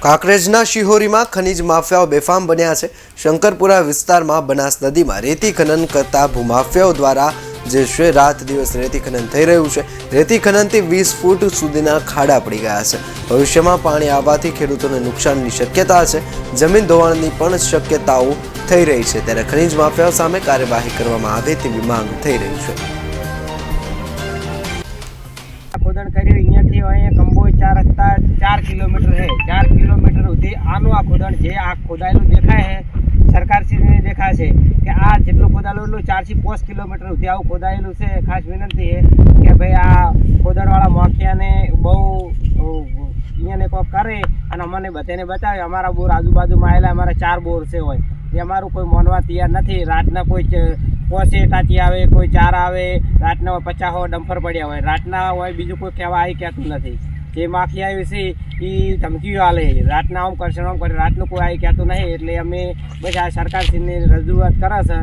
કાંકરેજના શિહોરીમાં ખનીજ માફિયાઓ બેફામ બન્યા છે। શંકરપુરા વિસ્તારમાં બનાસ નદીમાં રેતી ખનન કરતા ભૂમાફિયાઓ દ્વારા જે છે રાત દિવસ રેતી ખનન થઈ રહ્યું છે। રેતી ખનનથી 20 ફૂટ સુધીના ખાડા પડી ગયા છે। ભવિષ્યમાં પાણી આવવાથી ખેડૂતોને નુકસાનની શક્યતા છે। જમીન ધોવાણની પણ શક્યતાઓ થઈ રહી છે, ત્યારે ખનીજ માફિયાઓ સામે કાર્યવાહી કરવામાં આવે તેવી માંગ થઈ રહી છે। खोदन करी अहींयाथी अहीं कंबोई 4 किलोमीटर है। 4 किलोमीटर सुधी आनु आ खोदन छे। आ खोदायेलुं देखाय है, सरकारश्रीने देखाय छे के आ जेटલું खोदायेલું એટલું 4 થી 5 किलोमीटर सुधी आવું खोदायेલું છે। खास विनंती है કે भाई आ खोदणवाळा माफियाने बहु अहींयाने कोक करे અને અમને બધાને બતાવે। અમારા બોર આજુબાજુમાં આવેલા અમારા 4 બોર છે હોય એ અમારું કોઈ માનવા તૈયાર નથી। રાતના કોઈ પોસે તાચી આવે, કોઈ 4 આવે, રાતના 50 ડમ્ફર પડ્યા હોય, રાતના હોય બીજું કોઈ કહેવા આવી કહેતું નથી। જે માફિયા આવ્યું છે એ ધમકીઓ આલે, રાતના આમ કરશે આમ કરે, રાતનું કોઈ આવી કહેતું નહીં। એટલે અમે બસ આ સરકારશ્રીની રજૂઆત કરે છે।